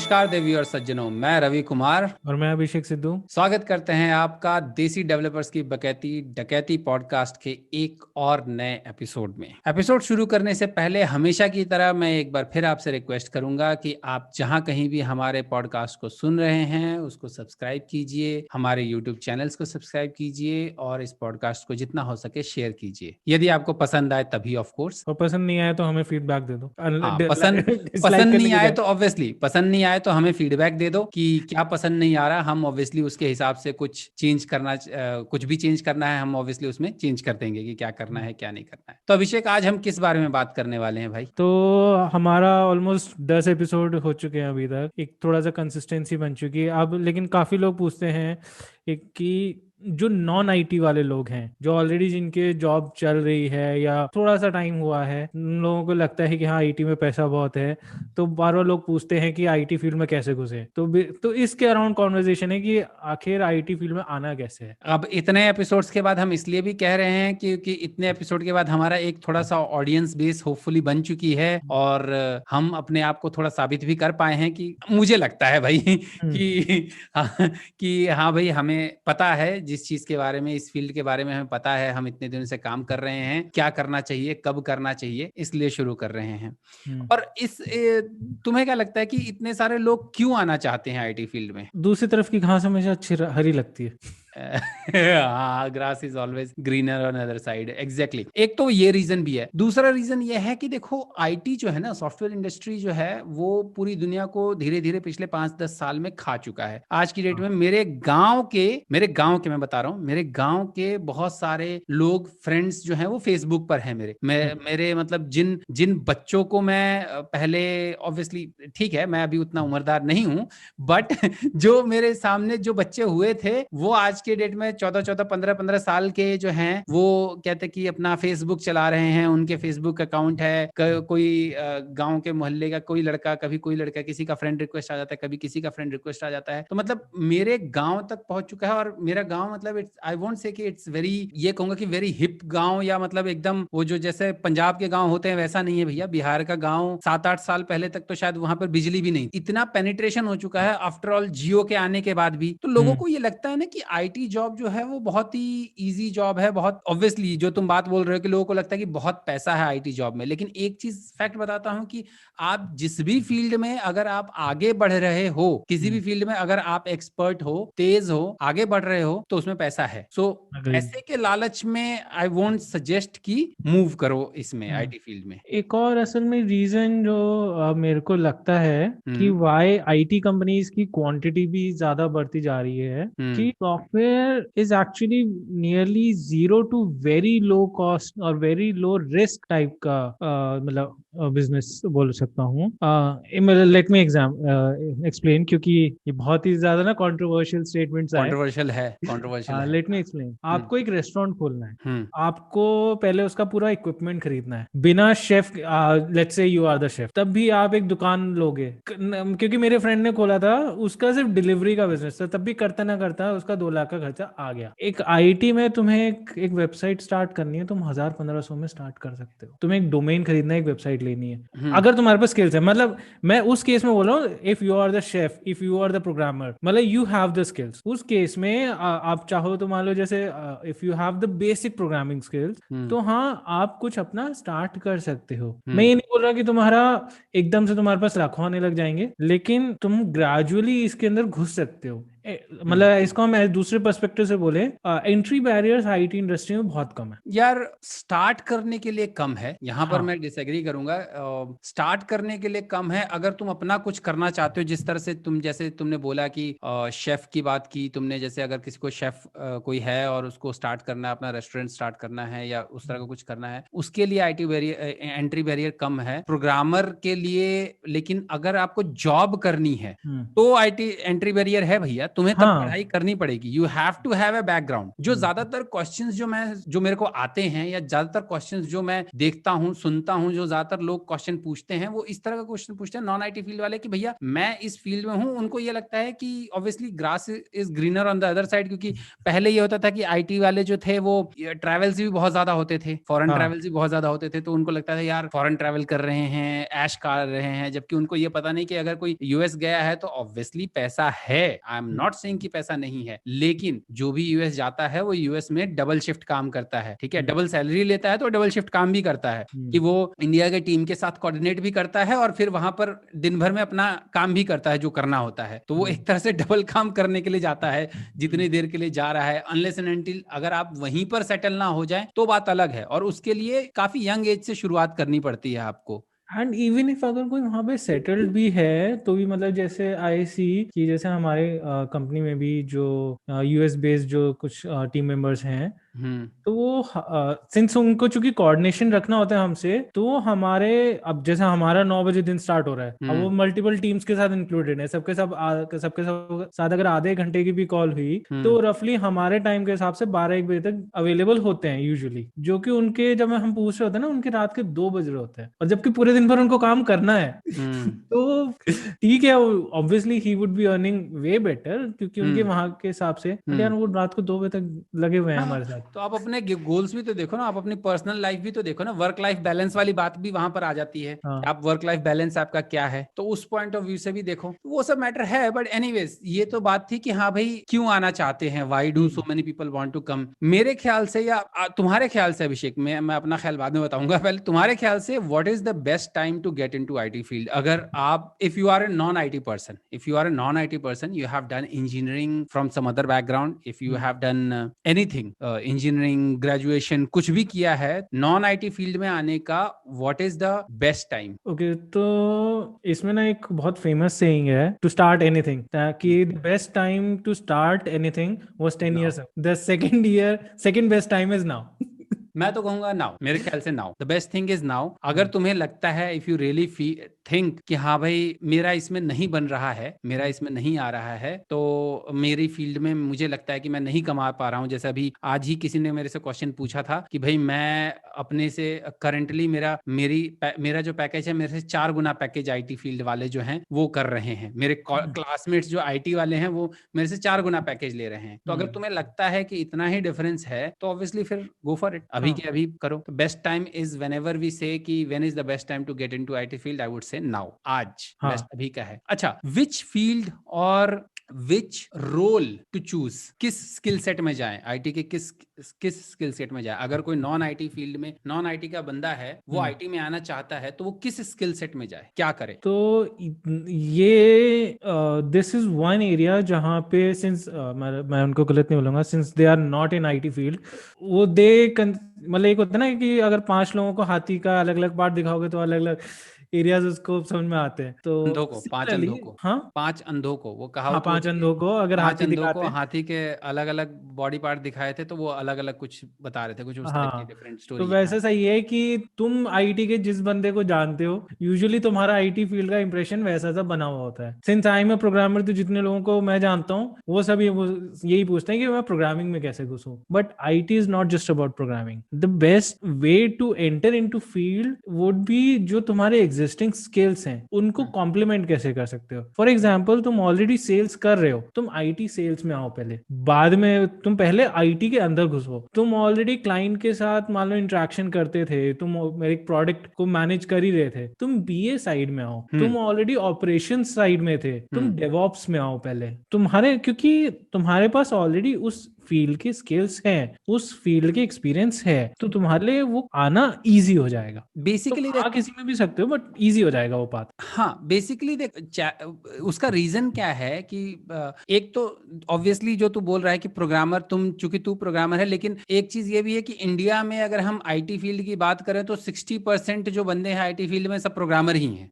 नमस्कार देवी और सज्जनों, मैं रवि कुमार और मैं अभिषेक सिद्धू। स्वागत करते हैं आपका देसी डेवलपर्स की बकैती डकैती पॉडकास्ट के एक और नए एपिसोड में। एपिसोड शुरू करने से पहले हमेशा की तरह मैं एक बार फिर आपसे रिक्वेस्ट करूंगा कि आप जहां कहीं भी हमारे पॉडकास्ट को सुन रहे हैं उसको सब्सक्राइब कीजिए, हमारे यूट्यूब चैनल्स को सब्सक्राइब कीजिए और इस पॉडकास्ट को जितना हो सके शेयर कीजिए। यदि आपको पसंद आए तभी ऑफ कोर्स, और पसंद नहीं आया तो हमें फीडबैक दे दो। हाँ, पसंद डिसलाइक पसंद करने नहीं की आए जगह। तो ऑब्वियसली पसंद नहीं आए तो हमें फीडबैक दे दो कि क्या पसंद नहीं आ रहा। हम ऑब्वियसली उसके हिसाब से कुछ चेंज करना, कुछ भी चेंज करना है हम ऑब्वियसली उसमें चेंज कर देंगे कि क्या करना है क्या नहीं करना है। तो अभिषेक, आज हम किस बारे में बात करने वाले हैं भाई? तो हमारा ऑलमोस्ट 10 एपिसोड हो चुके हैं अभी तक, एक थोड़ा सा कंसिस्टेंसी बन चुकी है अब। लेकिन काफ़ी लोग पूछते हैं एक कि जो नॉन आईटी वाले लोग हैं, जो ऑलरेडी जिनके जॉब चल रही है या थोड़ा सा टाइम हुआ है, उन लोगों को लगता है कि हाँ आईटी में पैसा बहुत है, तो बार बार लोग पूछते हैं कि आईटी फील्ड में कैसे घुसे। तो इसके अराउंड कॉन्वर्जेशन है कि आखिर आईटी फील्ड में आना कैसे है। अब इतने एपिसोड्स के बाद हम इसलिए भी कह रहे हैं क्योंकि इतने एपिसोड के बाद हमारा एक थोड़ा सा ऑडियंस बेस होपफुली बन चुकी है और हम अपने आप को थोड़ा साबित भी कर पाए हैं कि मुझे लगता है भाई कि हाँ, कि हाँ भाई, हमें पता है जिस चीज के बारे में, इस फील्ड के बारे में हमें पता है, हम इतने दिन से काम कर रहे हैं, क्या करना चाहिए कब करना चाहिए, इसलिए शुरू कर रहे हैं। और तुम्हें क्या लगता है कि इतने सारे लोग क्यों आना चाहते हैं आईटी फील्ड में? दूसरी तरफ की घास हमेशा अच्छी हरी लगती है। हाँ, grass is always greener on other side. Exactly, एक तो ये रीजन भी है। दूसरा रीजन ये है कि देखो, आईटी जो है ना, सॉफ्टवेयर इंडस्ट्री जो है, वो पूरी दुनिया को धीरे धीरे पिछले 5-10 साल में खा चुका है। आज की डेट में मेरे गांव के मैं बता रहा हूँ, मेरे गांव के बहुत सारे लोग, फ्रेंड्स जो हैं वो फेसबुक पर हैं मेरे मतलब जिन जिन बच्चों को मैं पहले, ऑब्वियसली ठीक है मैं अभी उतना उम्रदार नहीं हूँ, बट जो मेरे सामने जो बच्चे हुए थे वो आज के डेट में 14-14, 15-15 साल के जो हैं, वो कहते कि अपना फेसबुक चला रहे हैं, उनके फेसबुक अकाउंट है। कोई गांव के मोहल्ले का कोई लड़का, कभी कोई लड़का, किसी का फ्रेंड रिक्वेस्ट आ जाता है, कभी किसी का फ्रेंड रिक्वेस्ट आ जाता है। तो मतलब मेरे गांव तक पहुंच चुका है। और मेरा गांव मतलब इट्स, आई वोंट से कि इट्स वेरी, ये कहूंगा कि वेरी हिप गांव, या मतलब एकदम वो जो जैसे पंजाब के गांव होते हैं वैसा नहीं है भैया। बिहार का गांव 7-8 साल पहले तक तो शायद वहां पर बिजली भी नहीं, इतना पेनिट्रेशन हो चुका है आफ्टर ऑल जियो के आने के बाद भी। तो लोगों को ये लगता है ना कि आईटी जॉब जो है वो बहुत ही इजी जॉब है। बहुत ऑब्वियसली जो तुम बात बोल रहे हो कि लोगों को लगता है कि बहुत पैसा है आईटी जॉब में, लेकिन एक चीज फैक्ट बताता हूं कि आप जिस भी फील्ड में अगर आप आगे बढ़ रहे हो, किसी भी फील्ड में अगर आप एक्सपर्ट हो, तेज हो, आगे बढ़ रहे हो, तो उसमें पैसा है। सो पैसे के लालच में आई वोंट सजेस्ट कि मूव करो इसमें, आईटी फील्ड में। एक और असल में रीजन जो मेरे को लगता है कि वाई आईटी कंपनीज की क्वांटिटी भी ज्यादा बढ़ती जा रही है, कि software is actually nearly 0 to very low cost और वेरी लो रिस्क टाइप का मतलब बिजनेस बोल सकता हूँ। लेट मी एक्सप्लेन, क्योंकि ये बहुत ही ज्यादा ना कंट्रोवर्शियल स्टेटमेंट्स आए। कंट्रोवर्शियल है। Let me explain. आपको एक रेस्टोरेंट खोलना है, आपको पहले उसका पूरा इक्विपमेंट खरीदना है। बिना chef, let's say you are the chef, तब भी आप एक दुकान लोगे। क्योंकि मेरे फ्रेंड ने खोला था, उसका सिर्फ डिलीवरी का बिजनेस था, तब भी करता ना करता उसका 2 लाख का खर्चा आ गया। एक आईटी में तुम्हें एक वेबसाइट स्टार्ट करनी है, तुम 1000-1500 में स्टार्ट कर सकते हो। तुम्हें एक डोमेन खरीदना है, एक वेबसाइट लेनी है, अगर तुम्हारे पास स्किल्स है। मतलब मैं उस केस में बोल रहा हूँ, if you are the chef, if you are the programmer, मतलब यू हैव द स्किल्स। उस केस में आप चाहो तो मान लो, जैसे if you have the basic programming skills, तो हाँ आप कुछ अपना स्टार्ट कर सकते हो। मैं ये नहीं बोल रहा कि तुम्हारा एकदम से तुम्हारे पास लाखों आने लग जाएंगे, लेकिन तुम ग्रेजुअली इसके अंदर घुस सकते हो। मतलब इसको हम दूसरे पर्सपेक्टिव से बोले, एंट्री बैरियर्स आईटी इंडस्ट्री में बहुत कम है यार। स्टार्ट करने के लिए कम है, यहाँ पर हाँ। मैं डिसएग्री करूंगा। स्टार्ट करने के लिए कम है अगर तुम अपना कुछ करना चाहते हो। जिस तरह से तुम, जैसे तुमने बोला कि शेफ की बात की तुमने, जैसे अगर किसी को शेफ कोई है और उसको स्टार्ट करना है, अपना रेस्टोरेंट स्टार्ट करना है या उस तरह का कुछ करना है, उसके लिए आईटी बैरियर, एंट्री बैरियर कम है। प्रोग्रामर के लिए, लेकिन अगर आपको जॉब करनी है तो आईटी एंट्री बैरियर है भैया। तुम्हें तब हाँ पढ़ाई करनी पड़ेगी, you have to have a background. जो ज्यादातर क्वेश्चंस जो मेरे को आते हैं, या ज्यादातर क्वेश्चंस जो मैं देखता हूँ, सुनता हूँ, जो ज्यादातर लोग क्वेश्चन पूछते हैं, वो इस तरह का क्वेश्चन पूछते हैं नॉन आईटी फील्ड वाले, कि भैया मैं इस फील्ड में हूँ, उनको ये लगता है कि obviously grass is greener on the other side, क्योंकि पहले ये होता था कि आईटी वाले जो थे वो ट्रैवल्स भी बहुत ज्यादा होते थे, फॉरेन हाँ ट्रैवल्स भी बहुत ज्यादा होते थे, तो उनको लगता था यार फॉरेन ट्रैवल कर रहे हैं, ऐश कर रहे हैं, जबकि उनको ये पता नहीं कि अगर कोई यूएस गया है तो ऑब्वियसली पैसा है, आई एम नॉट सेइंग कि पैसा नहीं है, लेकिन जो भी यूएस जाता है वो यूएस में डबल शिफ्ट काम करता है, ठीक है, डबल सैलरी लेता है तो डबल शिफ्ट काम भी करता है, कि वो इंडिया के टीम के साथ कोऑर्डिनेट भी करता है और फिर वहां पर दिन भर में अपना काम भी करता है जो करना होता है, तो वो एक तरह से डबल काम करने के लिए जाता है जितनी देर के लिए जा रहा है, अनलेस एंड अनटिल अगर आप वहीं पर सेटल ना हो जाए तो बात अलग है, और उसके लिए काफी यंग एज से शुरुआत करनी पड़ती है आपको। एंड इवन इफ अगर कोई वहां पे सेटल्ड भी है तो भी मतलब जैसे आई सी कि जैसे हमारे कंपनी में भी जो यूएस बेस्ड जो कुछ टीम मेंबर्स हैं, तो वो सिंस उनको चूंकि कोऑर्डिनेशन रखना होता है हमसे, तो वो हमारे, अब जैसे हमारा 9 बजे दिन स्टार्ट हो रहा है, अब वो मल्टीपल टीम्स के साथ इंक्लूडेड है, सबके सब साथ अगर आधे घंटे की भी कॉल हुई तो रफली हमारे टाइम के हिसाब से 12-1 बजे तक अवेलेबल होते हैं यूजुअली, जो कि उनके जब हम पूछ रहे होते हैं ना उनके रात के 2 बज रहे होते हैं, और जबकि पूरे दिन भर उनको काम करना है तो ठीक है, obviously he would be earning way better क्योंकि उनके वहां के हिसाब से, बट यार वो रात को 2 बजे तक लगे हुए हैं हमारे साथ। तो आप अपने गोल्स भी तो देखो ना, आप अपनी पर्सनल लाइफ भी तो देखो ना, वर्क लाइफ बैलेंस वाली बात भी वहां पर आ जाती है, हाँ। आप वर्क लाइफ बैलेंस आपका क्या है, तो उस पॉइंट ऑफ व्यू से भी देखो, वो सब मैटर है। बट एनीवेज ये तो बात थी कि हाँ भाई क्यों आना चाहते हैं, why do so many people want to come. मेरे ख्याल से या तुम्हारे ख्याल से अभिषेक, मैं अपना ख्याल बाद में बताऊंगा, पहले तुम्हारे ख्याल से what is the best time to get into IT field? अगर आप, if you are a non IT person, if you are a non IT person, you have done engineering from some other background, if you have done anything, engineering, graduation, कुछ भी किया है, non IT field में आने का what is the best time? Okay, तो इसमें ना एक बहुत फेमस सेइंग है टू स्टार्ट एनीथिंग, कि the best time to start anything was 10 years ago, the second best time is now. मैं तो कहूंगा नाउ, मेरे ख्याल से now the best thing is now. अगर तुम्हें लगता है, इफ यू रियली थिंक कि हाँ भाई मेरा इसमें नहीं बन रहा है, मेरा इसमें नहीं आ रहा है, तो मेरी फील्ड में मुझे लगता है कि मैं नहीं कमा पा रहा हूँ, जैसे अभी आज ही किसी ने मेरे से क्वेश्चन पूछा था कि भाई मैं अपने से करंटली मेरा जो पैकेज है, मेरे से 4 गुना पैकेज आईटी फील्ड वाले जो हैं वो कर रहे हैं, मेरे क्लासमेट्स जो आईटी वाले हैं वो मेरे से 4 गुना पैकेज ले रहे हैं। तो अगर तुम्हें लगता है कि इतना ही डिफरेंस है तो ऑब्वियसली फिर गो फॉर इट, अभी के अभी करो। तो best time is whenever we say कि when is the best time to get into IT field, I would say now, आज बेस्ट अभी का है। अच्छा, विच फील्ड और विच रोल टू चूज, किस स्किल सेट में जाए, आईटी के किस स्किल सेट में जाए? अगर कोई नॉन आईटी फील्ड में, नॉन आईटी का बंदा है, वो आईटी में आना चाहता है, तो वो किस स्किल सेट में जाए, क्या करे? तो ये दिस इज वन एरिया जहाँ पे सिंस मैं उनको गलत नहीं बोलूंगा, since they are not in IT field, वो मतलब एक होता है ना कि अगर 5 लोगों को हाथी का अलग अलग पार्ट दिखाओगे तो अलग अलग एरियाज उसको समझ में आते हैं। तो अंधों को, 5 अंधों को, हाँ 5 अंधों को, वो हाँ, कहावत 5 अंधों को अगर 5 हाथी अंधों को दिखाते हैं, हाथी के अलग अलग बॉडी पार्ट दिखाए थे तो वो अलग अलग कुछ बता रहे थे, कुछ उस टाइप की हाँ, डिफरेंट तो स्टोरी। वैसे सही है कि तुम आईटी के जिस बंदे को जानते हो, यूजुअली तुम्हारा आईटी फील्ड का इंप्रेशन वैसा सा बना हुआ होता है। Since I am a programmer, तो जितने लोगों को मैं जानता हूँ वो सब यही पूछते हैं कि मैं प्रोग्रामिंग में कैसे घुसूं। But IT is not just about programming. The best way to enter into field would be जो तुम्हारे एग्जिस्टिंग स्किल्स हैं उनको कॉम्प्लीमेंट कैसे कर सकते हो। फॉर एग्जाम्पल, तुम ऑलरेडी सेल्स कर रहे हो, तुम आईटी सेल्स में आओ पहले, बाद में तुम पहले आईटी के अंदर घुसो। तुम ऑलरेडी क्लाइंट के साथ मान लो इंटरेक्शन करते थे, तुम मेरे प्रोडक्ट को मैनेज कर ही रहे थे, तुम बीए साइड में आओ। तुम ऑलरेडी ऑपरेशन साइड में थे, तुम डेवऑप्स में आओ पहले। क्योंकि तुम्हारे पास ऑलरेडी उस फील्ड के स्किल्स हैं, उस फील्ड के एक्सपीरियंस है, तो तुम्हारे लिए वो आना इजी हो जाएगा। बेसिकली तुम किसी में भी सकते हो बट इजी हो जाएगा वो पाथ। हाँ, बेसिकली देख, उसका रीजन क्या है कि एक तो ऑब्वियसली जो तू बोल रहा है कि प्रोग्रामर, चूंकि तू प्रोग्रामर है, लेकिन एक चीज ये भी है कि इंडिया में अगर हम आईटी फील्ड की बात करें तो 60% जो बंदे हैं आईटी फील्ड में सब प्रोग्रामर ही हैं।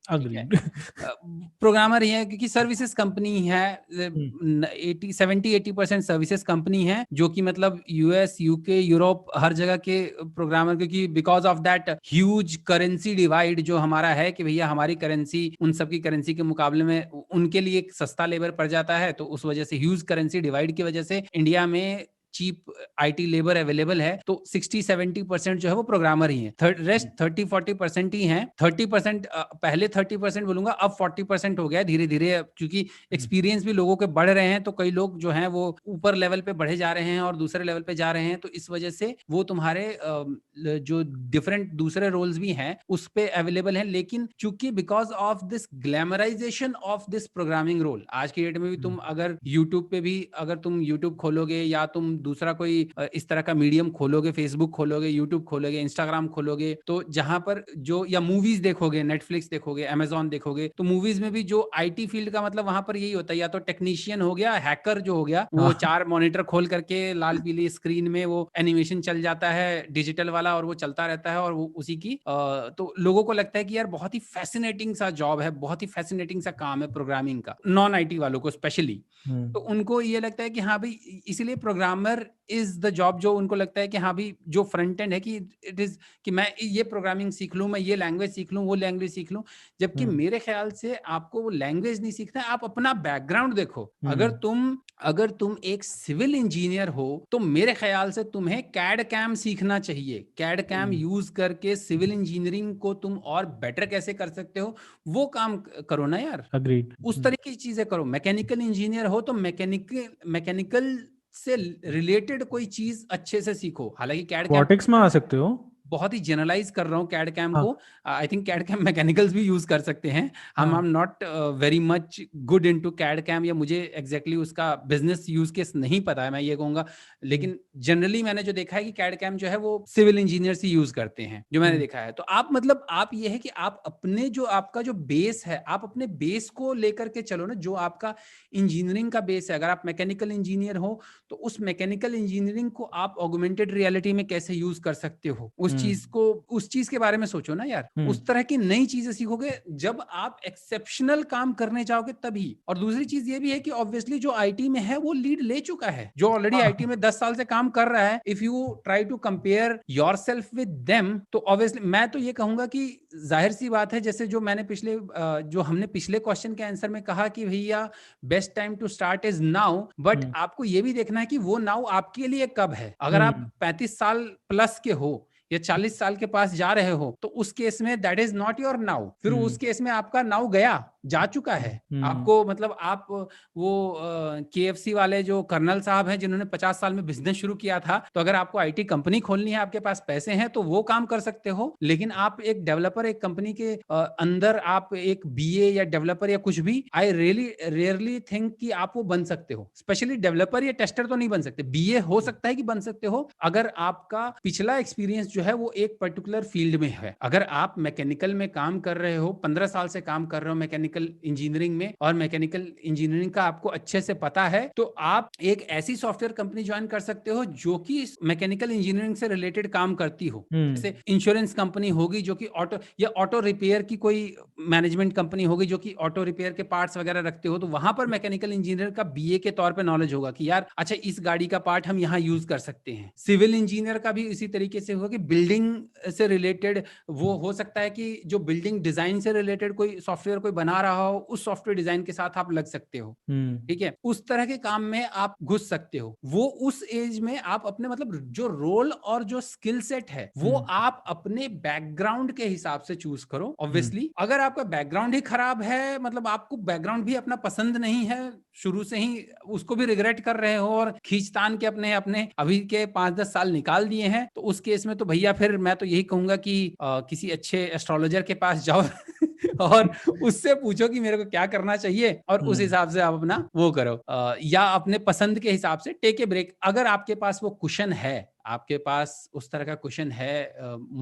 प्रोग्रामर ही है क्योंकि सर्विसेज कंपनी है, 70-80% सर्विसेज कंपनी है, हैं जो कि मतलब यूएस, यूके, यूरोप हर जगह के प्रोग्रामर, क्योंकि because of that huge currency divide जो हमारा है कि भैया हमारी करेंसी उन सबकी करेंसी के मुकाबले में उनके लिए सस्ता लेबर पड़ जाता है, तो उस वजह से ह्यूज करेंसी डिवाइड की वजह से इंडिया में चीप आईटी लेबर अवेलेबल है, तो 60-70% जो है वो प्रोग्रामर ही है, रेस्ट 30-40% ही हैं। 30% पहले 30% बोलूंगा, अब 40% हो गया धीरे धीरे, क्योंकि एक्सपीरियंस भी लोगों के बढ़ रहे हैं, तो कई लोग जो हैं वो ऊपर लेवल पे बढ़े जा रहे हैं और दूसरे लेवल पे जा रहे हैं, तो इस वजह से वो तुम्हारे जो डिफरेंट दूसरे रोल्स भी हैं उस पे अवेलेबल हैं। लेकिन चूंकि because of this glamorisation of this programming role, आज की डेट में भी तुम अगर यूट्यूब पे भी अगर तुम यूट्यूब खोलोगे या तुम दूसरा कोई इस तरह का मीडियम खोलोगे, फेसबुक खोलोगे, यूट्यूब खोलोगे, इंस्टाग्राम खोलोगे, तो जहां पर जो, या मूवीज देखोगे, नेटफ्लिक्स देखोगे, अमेजॉन देखोगे, तो मूवीज में भी जो आईटी फील्ड का मतलब वहां पर यही होता है, या तो टेक्नीशियन हो गया, हैकर जो हो गया, वो 4 मॉनिटर खोल करके लाल पीली स्क्रीन में वो एनिमेशन चल जाता है डिजिटल वाला, और वो चलता रहता है, और वो उसी की तो लोगों को लगता है कि यार बहुत ही फैसिनेटिंग सा जॉब है, बहुत ही फैसिनेटिंग सा काम है प्रोग्रामिंग का, नॉन आईटी वालों को स्पेशली। तो उनको ये लगता है कि हाँ भाई, इसीलिए प्रोग्रामर इज द जॉब, जो उनको लगता है कि हाँ भाई जो फ्रंट एंड है कि इट इज कि मैं ये प्रोग्रामिंग सीख लूं, मैं ये लैंग्वेज सीख लूं, वो लैंग्वेज सीख लूं। जबकि मेरे ख्याल से आपको वो लैंग्वेज नहीं सीखना है, आप अपना बैकग्राउंड देखो। अगर तुम एक सिविल इंजीनियर हो तो मेरे ख्याल से तुम्हें कैड कैम सीखना चाहिए। कैड कैम यूज करके सिविल इंजीनियरिंग को तुम और बेटर कैसे कर सकते हो वो काम करो ना यार। अग्रीड। उस तरीके की चीजें करो। मैकेनिकल इंजीनियर हो तो मैकेनिकल से रिलेटेड कोई चीज अच्छे से सीखो। हालांकि कैड कैम रोबोटिक्स में आ सकते हो। बहुत ही जनरलाइज कर रहा हूँ कैड कैम को। I think CAD CAM mechanicals भी यूज कर सकते हैं। हम I am not very much good into CAD CAM, या मुझे एग्जैक्टली उसका बिजनेस यूज केस नहीं पता है, मैं ये कहूंगा। लेकिन जनरली मैंने जो देखा है कि कैड कैम जो है वो सिविल इंजीनियर्स ही यूज करते हैं, जो मैंने देखा है। तो आप ये है कि आप अपने जो आपका जो बेस है, आप अपने बेस को लेकर के चलो ना, जो आपका इंजीनियरिंग का बेस है। अगर आप मैकेनिकल इंजीनियर हो तो उस मैकेनिकल इंजीनियरिंग को आप ऑगमेंटेड रियलिटी में कैसे यूज कर सकते हो, उस चीज के बारे में सोचो ना यार। उस तरह की नई चीजें सीखोगे जब आप एक्सेप्शनल काम करने जाओगे तभी। और दूसरी चीज ये भी है कि ऑब्वियसली जो आईटी में है वो लीड ले चुका है, जो ऑलरेडी आईटी में 10 साल से काम कर रहा है। If you try to compare yourself with them, तो ऑब्वियसली मैं तो ये कहूंगा कि जाहिर सी बात है, जैसे जो मैंने जो हमने पिछले क्वेश्चन के आंसर में कहा कि भैया best time to start is now, but आपको ये भी देखना है कि वो नाउ आपके लिए कब है। अगर आप 35 साल प्लस के हो या 40 साल के पास जा रहे हो तो उस केस में that is not your now. फिर उस केस में आपका नाउ जा चुका है। आपको मतलब आप वो KFC वाले जो कर्नल साहब हैं जिन्होंने 50 साल में बिजनेस शुरू किया था, तो अगर आपको आईटी कंपनी खोलनी है, आपके पास पैसे हैं, तो वो काम कर सकते हो। लेकिन आप एक डेवलपर, एक कंपनी के अंदर आप एक BA या डेवलपर या कुछ भी, आई रेयरली थिंक कि आप वो बन सकते हो। स्पेशली डेवलपर या टेस्टर तो नहीं बन सकते। BA हो सकता है कि बन सकते हो अगर आपका पिछला एक्सपीरियंस जो है वो एक पर्टिकुलर फील्ड में है। अगर आप मैकेनिकल में काम कर रहे हो, 15 साल से काम कर रहे हो मैकेनिकल इंजीनियरिंग में, और मैकेनिकल इंजीनियरिंग का आपको अच्छे से पता है, तो आप एक ऐसी सॉफ्टवेयर कंपनी ज्वाइन कर सकते हो जो कि मैकेनिकल इंजीनियरिंग से रिलेटेड काम करती हो। जैसे इंश्योरेंस कंपनी होगी जो कि ऑटो रिपेयर की कोई मैनेजमेंट कंपनी होगी जो कि ऑटो रिपेयर के पार्ट्स वगैरह रखते हो, तो वहां पर मैकेनिकल इंजीनियर का BA के तौर पे नॉलेज होगा कि यार अच्छा इस गाड़ी का पार्ट हम यहाँ यूज कर सकते हैं। सिविल इंजीनियर का भी इसी तरीके से होगा कि बिल्डिंग से रिलेटेड वो हो सकता है कि जो बिल्डिंग डिजाइन से रिलेटेड कोई सॉफ्टवेयर कोई बना रहा हो, उस सॉफ्टवेयर डिजाइन के साथ आप लग सकते हो। ठीक है, उस तरह के काम में आप घुस सकते हो। वो उस एज में आप अपने मतलब जो रोल और जो स्किल सेट है वो आप अपने बैकग्राउंड के हिसाब से चूज करो। ऑब्वियसली अगर आपका बैकग्राउंड ही खराब है, मतलब आपको बैकग्राउंड भी अपना पसंद नहीं है, शुरू से ही उसको भी रिग्रेट कर रहे हो और खींचतान के अपने अपने अभी के 5-10 साल निकाल दिए हैं, तो उस केस में तो भैया फिर मैं तो यही कहूंगा कि किसी अच्छे एस्ट्रोलॉजर के पास जाओ और उससे पूछो कि मेरे को क्या करना चाहिए, और उस हिसाब से आप अपना वो करो, या अपने पसंद के हिसाब से टेक ए ब्रेक। अगर आपके पास वो कुशन है, आपके पास उस तरह का क्वेश्चन है,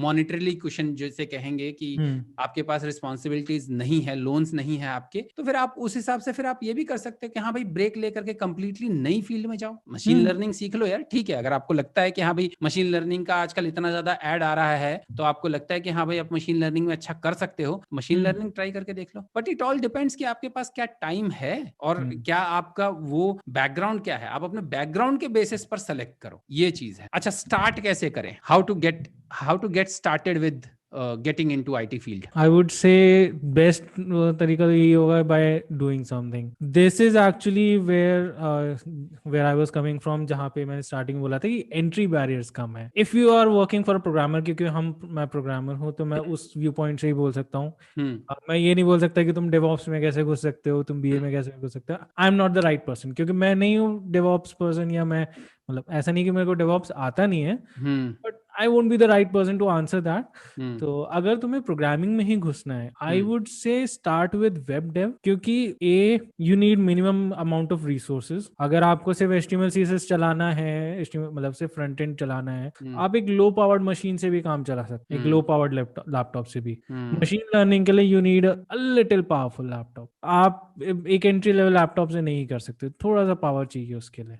मॉनिटरीली क्वेश्चन जैसे कहेंगे कि आपके पास रिस्पॉन्सिबिलिटीज नहीं है, लोन्स नहीं है आपके, तो फिर आप उस हिसाब से फिर आप ये भी कर सकते हैं कि हाँ भाई ब्रेक लेकर के कंप्लीटली नई फील्ड में जाओ, मशीन लर्निंग सीख लो यार, ठीक है। अगर आपको लगता है कि हाँ भाई मशीन लर्निंग का आजकल इतना ज्यादा ऐड आ रहा है, तो आपको लगता है कि हाँ भाई आप मशीन लर्निंग में अच्छा कर सकते हो, मशीन लर्निंग ट्राई करके देख लो। बट इट ऑल डिपेंड्स कि आपके पास क्या टाइम है और क्या आपका वो बैकग्राउंड क्या है, आप अपने बैकग्राउंड के बेसिस पर सेलेक्ट करो, ये चीज है। अच्छा, स्टार्ट कैसे करें, how to get started with getting into IT field? I would say best तरीका तो यही होगा by doing something. This is actually where I was coming from, जहाँ पे मैंने स्टार्टिंग में बोला था कि entry barriers कम है. If you are working for a programmer, क्योंकि मैं प्रोग्रामर हूँ तो मैं उस व्यू पॉइंट से ही बोल सकता हूँ. मैं ये नहीं बोल सकता कि तुम DevOps में कैसे घुस सकते हो, तुम BA में कैसे घुस सकते हो. आई am not the right person, क्योंकि मैं नहीं हूँ DevOps पर्सन, या मैं मतलब ऐसा नहीं कि मेरे को DevOps आता नहीं है, but I won't be the right person to answer that. तो अगर तुम्हें प्रोग्रामिंग में ही घुसना है, I would say start with web dev, क्योंकि you need minimum amount of resources. अगर आपको सिर्फ HTML CSS चलाना है, मतलब सिर्फ फ्रंट एंड चलाना है, आप एक लो पावर्ड मशीन से भी काम चला सकते हैं, एक लो पावर्ड लैपटॉप से भी. मशीन लर्निंग के लिए you need a little powerful laptop. आप एक एंट्री लेवल लैपटॉप से नहीं कर सकते, थोड़ा सा पावर चाहिए उसके लिए.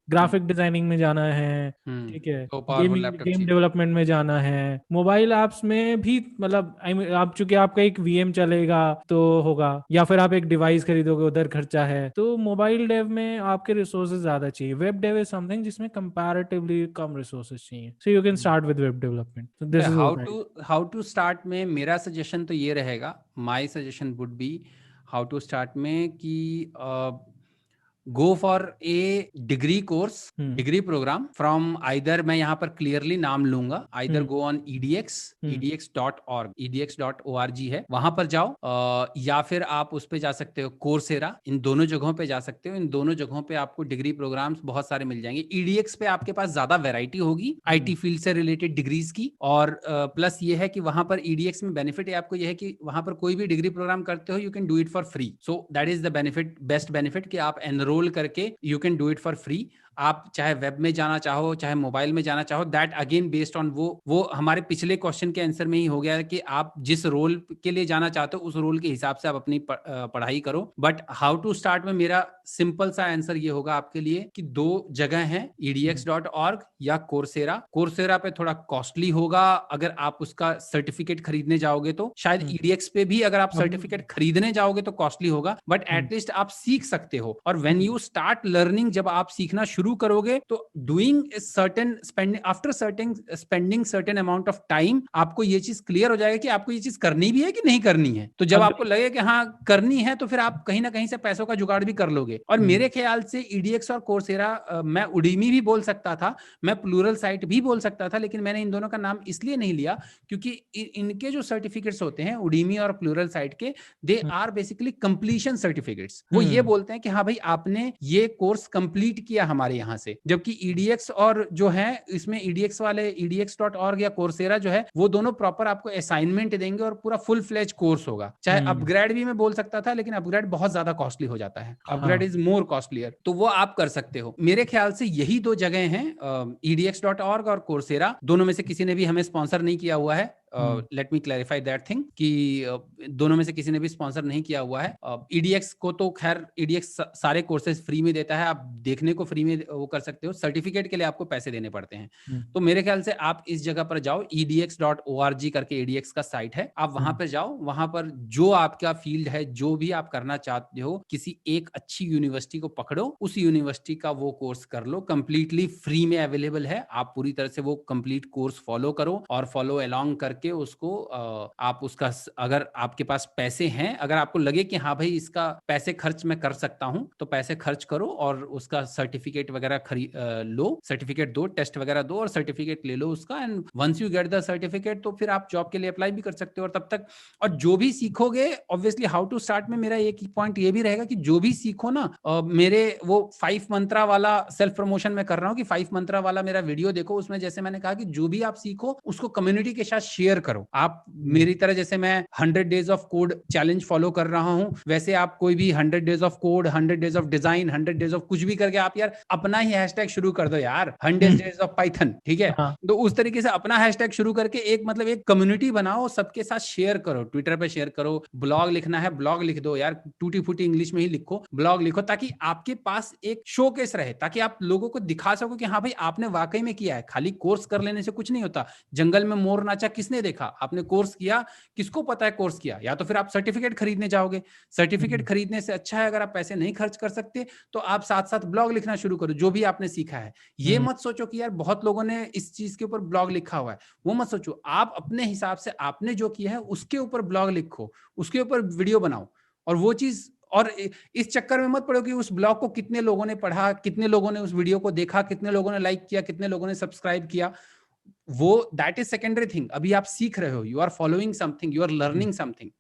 ग्राफिक डिजाइनिंग में जाना है, ठीक है, गेम डेवलपमेंट में जाना है, मोबाइल ऐप्स में भी, मतलब आप चूंकि आपका एक VM चलेगा तो होगा, या फिर आप एक डिवाइस खरीदोगे, उधर खर्चा है. तो मोबाइल डेव में आपके रिसोर्सेज ज्यादा चाहिए. वेब डेव इज समथिंग जिसमें कंपैरेटिवली कम रिसोर्सेज चाहिए. So you can start with web development. So this is how to start में मेरा सजेशन तो ये रहेगा, my suggestion would be how to start में कि go for a degree course, degree program from either, मैं यहाँ पर क्लियरली नाम लूंगा, either go on edx.org, edx.org है, वहां पर जाओ, या फिर आप उस पे जा सकते हो कोर्सेरा. इन दोनों जगहों पे जा सकते हो. इन दोनों जगहों पे आपको डिग्री प्रोग्राम्स बहुत सारे मिल जाएंगे. edx पे आपके पास ज्यादा वैरायटी होगी IT फील्ड से रिलेटेड डिग्रीज की, और प्लस ये है कि वहां पर edx में बेनिफिट है आपको, ये है कि वहां पर कोई भी डिग्री प्रोग्राम करते हो you can do it for free. So that is the benefit, best benefit, कि आप एनरोल करके you can do it for free. आप चाहे वेब में जाना चाहो, चाहे मोबाइल में जाना चाहो, दैट अगेन बेस्ड ऑन वो हमारे पिछले क्वेश्चन के आंसर में ही हो गया है कि आप जिस रोल के लिए जाना चाहते हो उस रोल के हिसाब से आप अपनी पढ़ाई करो. बट हाउ टू स्टार्ट में मेरा सिंपल सा आंसर ये होगा आपके लिए कि दो जगह हैं, edx.org या कोर्सेरा. कोर्सेरा पे थोड़ा कॉस्टली होगा, अगर आप उसका सर्टिफिकेट खरीदने जाओगे तो. शायद edx पे भी अगर आप सर्टिफिकेट खरीदने जाओगे तो कॉस्टली होगा, बट एटलीस्ट आप सीख सकते हो. और व्हेन यू स्टार्ट लर्निंग, जब आप सीखना शुरू करोगे तो doing certain spending, after spending certain amount of time, आपको ये चीज क्लियर हो जाएगा कि आपको ये चीज करनी भी है कि नहीं करनी है. तो जब आपको लगे कि हाँ करनी है, तो फिर आप कहीं ना कहीं से पैसों का जुगाड़ भी कर लोगे. और मेरे ख्याल से edx और कोर्सेरा, मैं उडीमी भी बोल सकता था, मैं प्लूरल साइट भी बोल सकता था, लेकिन मैंने इन दोनों का नाम इसलिए नहीं लिया क्योंकि इनके जो सर्टिफिकेट्स होते हैं उडीमी और प्लूरल साइट के, they are basically completion certificates. वो ये बोलते हैं कि हाँ भाई आपने ये कोर्स कंप्लीट किया हमारे यहाँ से. जबकि edx और जो है, इसमें edx वाले edx.org या कोर्सेरा जो है, वो दोनों प्रॉपर आपको असाइनमेंट देंगे और पूरा फुल फ्लेज कोर्स होगा. चाहे अपग्रेड भी मैं बोल सकता था, लेकिन अपग्रेड बहुत ज्यादा कॉस्टली हो जाता है. Upgrade is more costlier. तो वो आप कर सकते हो. मेरे ख्याल से यही दो जगह हैं, edx.org और कोर्सेरा. दोनों में से किसी ने भी हमें स्पॉन्सर नहीं किया हुआ है. Let me clarify that thing कि दोनों में से किसी ने भी स्पॉन्सर नहीं किया हुआ है. edx को तो खैर edx सारे कोर्सेज फ्री में देता है, आप देखने को फ्री में वो कर सकते हो. सर्टिफिकेट के लिए आपको पैसे देने पड़ते हैं. तो मेरे ख्याल से आप इस जगह पर जाओ, edx.org करके edx का साइट है, आप वहां पर जाओ. वहां पर जो आपका फील्ड है, जो भी आप करना चाहते हो, किसी एक अच्छी यूनिवर्सिटी को पकड़ो, उस यूनिवर्सिटी का वो कोर्स कर लो. कंप्लीटली फ्री में अवेलेबल है. आप पूरी तरह से वो कंप्लीट कोर्स फॉलो करो और फॉलो अलोंग करके उसको आप उसका, अगर आपके पास पैसे हैं, अगर आपको लगे कि हाँ भाई इसका पैसे खर्च मैं कर सकता हूं, तो पैसे खर्च करो और उसका सर्टिफिकेट वगैरह लो, सर्टिफिकेट दो, टेस्ट वगैरह दो और सर्टिफिकेट ले लो उसका. And once you get the certificate, तो फिर आप जॉब के लिए अप्लाई भी कर सकते हो. और तब तक, और जो भी सीखोगे, ऑब्वियसली हाउ टू स्टार्ट में मेरा एक पॉइंट ये भी रहेगा कि जो भी सीखो ना, मेरे वो 5 मंत्रा वाला सेल्फ प्रमोशन में कर रहा हूँ कि 5 मंत्रा वाला मेरा वीडियो देखो. उसमें जैसे मैंने कहा कि जो भी आप सीखो उसको कम्युनिटी के साथ शेयर शेयर करो। आप मेरी तरह जैसे मैं 100 days of code challenge follow कर रहा हूं, वैसे आप कोई भी 100 days of code, 100 days of design, 100 days of कुछ भी करके आप यार अपना ही हैशटैग शुरू कर दो यार, 100 डेज ऑफ पाइथन, ठीक है। तो उस तरीके से अपना हैशटैग शुरू करके एक मतलब एक कम्युनिटी बनाओ, सबके साथ शेयर करो, ट्विटर पे शेयर करो, ब्लॉग लिखना है ब्लॉग लिख दो यार, टूटी फूटी इंग्लिश में ही लिखो, ब्लॉग लिखो, ताकि आपके पास एक शोकेस रहे, ताकि आप लोगों को दिखा सको कि हाँ भाई आपने वाकई में किया है। खाली कोर्स कर लेने से कुछ नहीं होता। जंगल में मोर नाचा किसने देखा? आपने कोर्स किया, किसको पता है कोर्स किया? या तो फिर आप सर्टिफिकेट खरीदने जाओगे। सर्टिफिकेट खरीदने से अच्छा है अगर आप पैसे नहीं खर्च कर सकते तो आप साथ साथ ब्लॉग लिखना शुरू करो, जो भी आपने सीखा है। ये मत सोचो कि यार बहुत लोगों ने इस चीज के ऊपर ब्लॉग लिखा हुआ है, वो मत सोचो। आप अपने हिसाब से आपने जो किया है उसके ऊपर ब्लॉग लिखो, उसके ऊपर वीडियो बनाओ। और वो चीज, और इस चक्कर में मत पड़ो कि उस ब्लॉग को कितने लोगों ने पढ़ा, कितने लोगों ने उस वीडियो को देखा, कितने लोगों ने लाइक किया, कितने लोगों ने सब्सक्राइब किया। वो दैट इज सेकेंडरी थिंग। अभी आप सीख रहे हो, you are following something, you are learning something.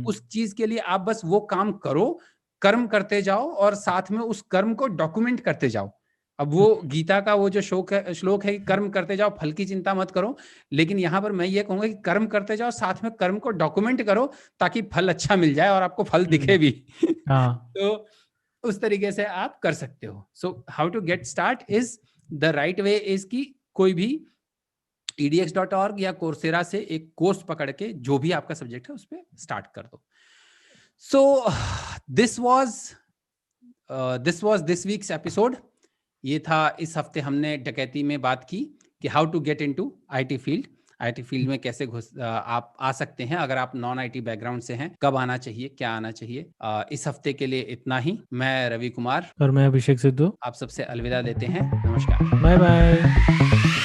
उस चीज के लिए आप बस वो काम करो, कर्म करते जाओ और साथ में उस कर्म को डॉक्यूमेंट करते जाओ। अब वो गीता का वो जो श्लोक है कि कर्म करते जाओ, फल की चिंता मत करो। लेकिन यहां पर मैं ये कहूंगा कि कर्म करते जाओ, साथ में कर्म को डॉक्यूमेंट करो, ताकि फल अच्छा मिल जाए और आपको फल दिखे भी। तो उस तरीके से आप कर सकते हो। So how to get start is the right way is कि कोई भी edx.org या कोर्सेरा से एक कोर्स पकड़ के जो भी आपका सब्जेक्ट है उस पर स्टार्ट कर दो। So this was this weeks episode. ये था, इस हफ्ते हमने डकैती में बात की कि how to get into IT field. IT field में कैसे आप आ सकते हैं अगर आप नॉन आईटी बैकग्राउंड से हैं, कब आना चाहिए, क्या आना चाहिए। इस हफ्ते के लिए इतना ही। मैं रवि कुमार और मैं अभिषेक सिद्धू आप सबसे अलविदा लेते हैं। नमस्कार, बाय बाय।